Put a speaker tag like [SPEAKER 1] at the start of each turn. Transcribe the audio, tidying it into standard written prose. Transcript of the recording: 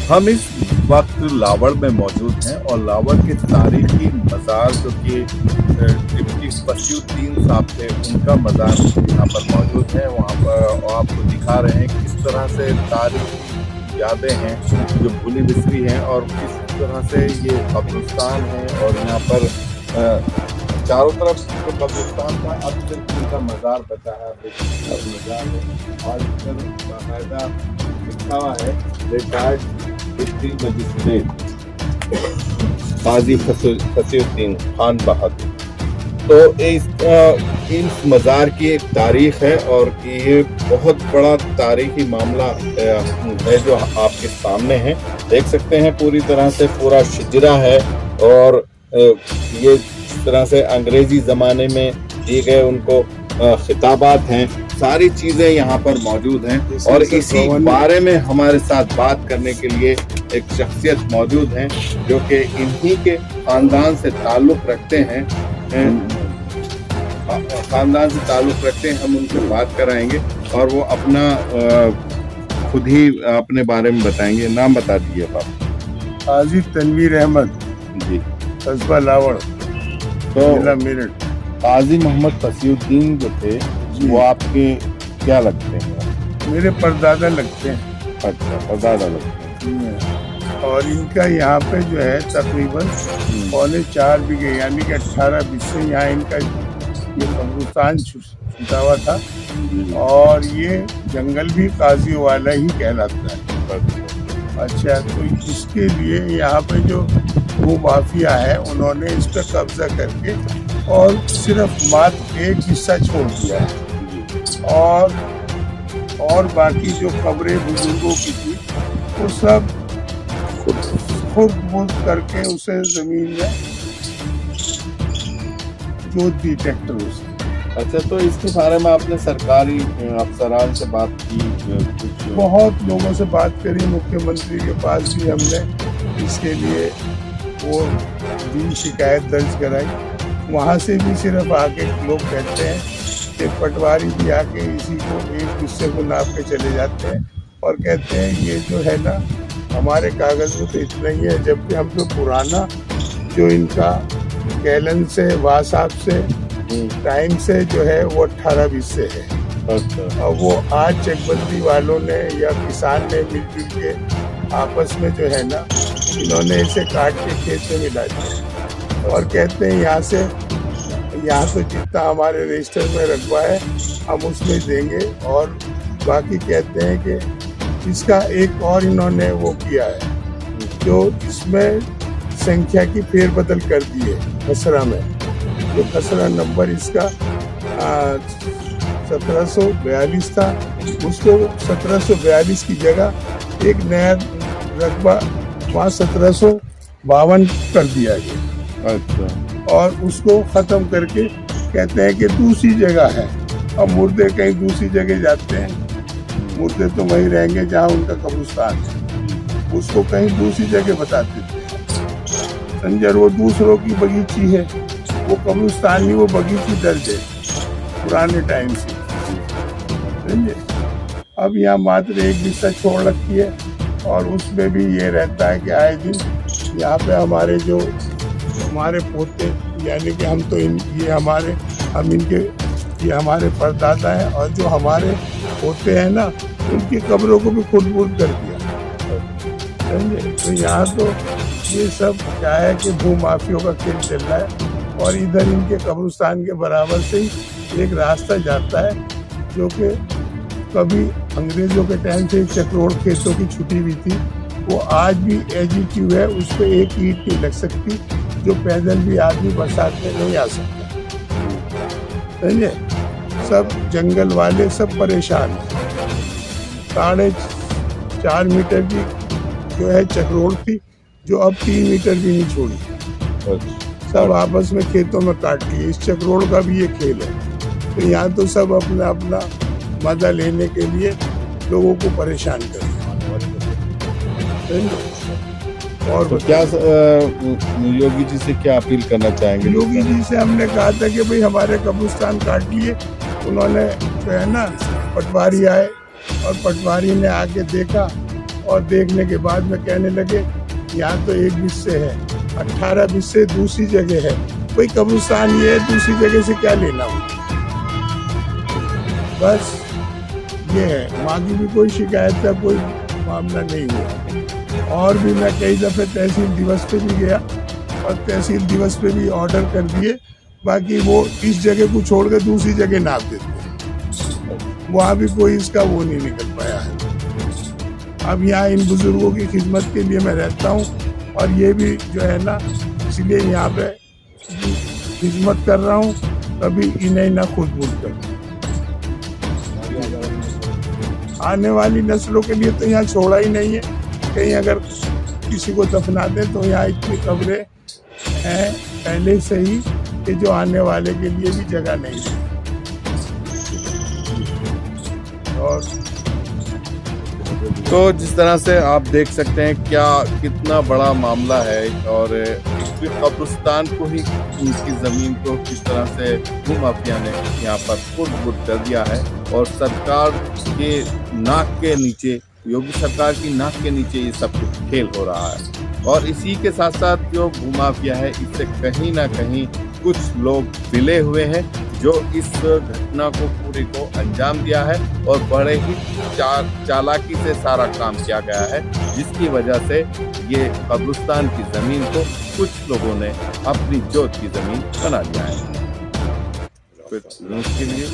[SPEAKER 1] हम इस वक्त लावड़ में मौजूद हैं और लावड़ के तारीखी मज़ार जो कि डिप्टी बसीउद्दीन साहब थे उनका मज़ार यहाँ पर मौजूद है। वहाँ पर और आपको दिखा रहे हैं किस तरह से तारीखी यादें हैं जो भूली बिसरी हैं और किस तरह से ये कब्रिस्तान है। और यहाँ पर चारों तरफ तो कब्रिस्तान था, अब सिर्फ उनका मज़ार बचा है। मज़ार है और इस पर बाकायदा लिखा हुआ है रिटायर्ड डिप्टी मजिस्ट्रेट काजी फसीउद्दीन खान बहादुर। तो इस मज़ार की एक तारीख है और ये बहुत बड़ा तारीखी मामला है जो आपके सामने है। देख सकते हैं पूरी तरह से पूरा शिजरा है और ये इस तरह से अंग्रेजी ज़माने में दिए गए उनको खिताबात हैं, सारी चीज़ें यहाँ पर मौजूद हैं। और इसी बारे में हमारे साथ बात करने के लिए एक शख्सियत मौजूद हैं जो कि इन्हीं के ख़ानदान से ताल्लुक़ रखते हैं, हम उनसे बात कराएंगे और वो अपना खुद ही अपने बारे में बताएंगे। नाम बता दीजिए आप।
[SPEAKER 2] काजी तनवीर अहमद
[SPEAKER 1] जी,
[SPEAKER 2] कस्बा लावड़,
[SPEAKER 1] तो
[SPEAKER 2] जिला मेरठ।
[SPEAKER 1] काजी मोहम्मद फसीउद्दीन जो थे वो आपके क्या लगते हैं?
[SPEAKER 2] मेरे परदादा लगते हैं।
[SPEAKER 1] अच्छा, परदादा लगते हैं।
[SPEAKER 2] और इनका यहाँ पे जो है तकरीबन 4.25 बीघे यानी कि 18 बीघे यहाँ इनका ये कब्रिस्तान छुटा हुआ था। और ये जंगल भी काजी वाला ही कहलाता है। अच्छा, तो इसके लिए यहाँ पे जो वो माफिया है उन्होंने इस पर कब्जा करके और सिर्फ मात्र एक हिस्सा छोड़ दिया है और बाकी जो कब्रें बुजुर्गों की थी वो सब खुद करके उसे जमीन में जोत दी ट्रैक्टरों से।
[SPEAKER 1] अच्छा, तो इसके बारे में आपने सरकारी अफसरान से बात की? कुछ
[SPEAKER 2] बहुत लोगों से बात करी, मुख्यमंत्री के पास भी हमने इसके लिए वो भी शिकायत दर्ज कराई। वहाँ से भी सिर्फ आके लोग कहते हैं कि पटवारी भी आके इसी को एक हिस्से को नाप के चले जाते हैं और कहते हैं ये जो है ना हमारे कागज़ में तो इतना ही है, जबकि हम तो पुराना जो इनका कैलन से वासाब से टाइम से जो है वो 18 हिस्से है।
[SPEAKER 1] अच्छा।
[SPEAKER 2] और वो आज चकबंदी वालों ने या किसान ने मिलजुल के आपस में जो है ना इन्होंने इसे काट के खेत में मिला दिया और कहते हैं यहाँ तो जितना हमारे रजिस्टर में रखवा है हम उसमें देंगे। और बाकी कहते हैं कि इसका एक और इन्होंने वो किया है जो इसमें संख्या की फेरबदल कर दी है। खसरा में जो खसरा नंबर इसका 1742 था, उसको 1742 की जगह एक नया रकबा वहाँ 1752 कर दिया गया।
[SPEAKER 1] अच्छा।
[SPEAKER 2] और उसको ख़त्म करके कहते हैं कि दूसरी जगह है। अब मुर्दे कहीं दूसरी जगह जाते हैं, मुर्दे तो वहीं रहेंगे जहाँ उनका कब्रिस्तान है, उसको कहीं दूसरी जगह बताते थे। संजर वो दूसरों की बगीची है, वो कब्रिस्तान ही वो बगीची दर्ज है पुराने टाइम से, समझे। अब यहाँ मात्र एक हिस्सा छोड़ रखी है और उसमें भी ये रहता है कि आए दिन यहाँ पे हमारे पोते यानी कि हम तो ये हमारे परदादा हैं और जो हमारे पोते हैं ना उनकी कब्रों को भी खुद कर दिया, समझे। तो यहाँ तो ये सब क्या है कि भूमाफियों का खेल चल रहा है और इधर इनके कब्रिस्तान के बराबर से ही एक रास्ता जाता है जो कि कभी अंग्रेज़ों के टाइम से चक्रोड़ खेतों की छुटी हुई थी, वो आज भी एजीटिव है, उस पर एक ईंट नहीं लग सकती, जो पैदल भी आदमी बरसात में नहीं आ सकता, समझे। सब जंगल वाले सब परेशान हैं। 4.5 मीटर की जो है चक्रोड़ थी जो अब 3 मीटर भी नहीं छोड़ी, सब आपस में खेतों में काट लिए। इस चक्रोड़ का भी ये खेल है। तो यहाँ तो सब अपना मजा लेने के लिए लोगों को परेशान कर और
[SPEAKER 1] तो क्या योगी जी से क्या अपील करना चाहेंगे?
[SPEAKER 2] योगी जी से हमने कहा था कि भाई हमारे कब्रिस्तान काट लिए। उन्होंने जो है ना पटवारी आए और पटवारी ने आके देखा और देखने के बाद में कहने लगे यहाँ तो एक बिस्से है, 18 बिस्से दूसरी जगह है, कोई कब्रिस्तान ये है, दूसरी जगह से क्या लेना हो। बस ये है, बाकी भी कोई शिकायत का कोई मामला नहीं हुआ। और भी मैं कई दफ़े तहसील दिवस पे भी गया और तहसील दिवस पे भी ऑर्डर कर दिए, बाकी वो इस जगह को छोड़कर दूसरी जगह नाप देते हैं, वहाँ भी कोई इसका वो नहीं निकल पाया है। अब यहाँ इन बुजुर्गों की खिदमत के लिए मैं रहता हूँ और ये भी जो है ना, इसलिए यहाँ पे खिदमत कर रहा हूँ, कभी इन्हें ना खुद भूल कर। आने वाली नस्लों के लिए तो यहाँ छोड़ा ही नहीं है, कहीं अगर किसी को दफना दें तो यहाँ इतनी कब्रें हैं पहले से ही कि जो आने वाले के लिए भी जगह नहीं है। और
[SPEAKER 1] तो जिस तरह से आप देख सकते हैं क्या कितना बड़ा मामला है, और कब्रिस्तान को ही, उनकी ज़मीन को किस तरह से भूमाफिया ने यहाँ पर खुर्द-बुर्द कर दिया है, और सरकार के नाक के नीचे, योगी सरकार की नाक के नीचे ये सब कुछ खेल हो रहा है। और इसी के साथ साथ जो भूमाफिया है, इससे कहीं ना कहीं कुछ लोग मिले हुए हैं जो इस घटना को पूरे को अंजाम दिया है, और बड़े ही चालाकी से सारा काम किया गया है, जिसकी वजह से ये कब्रिस्तान की ज़मीन को कुछ लोगों ने अपनी जोत की ज़मीन बना लिया है। न्यूज़ के लिए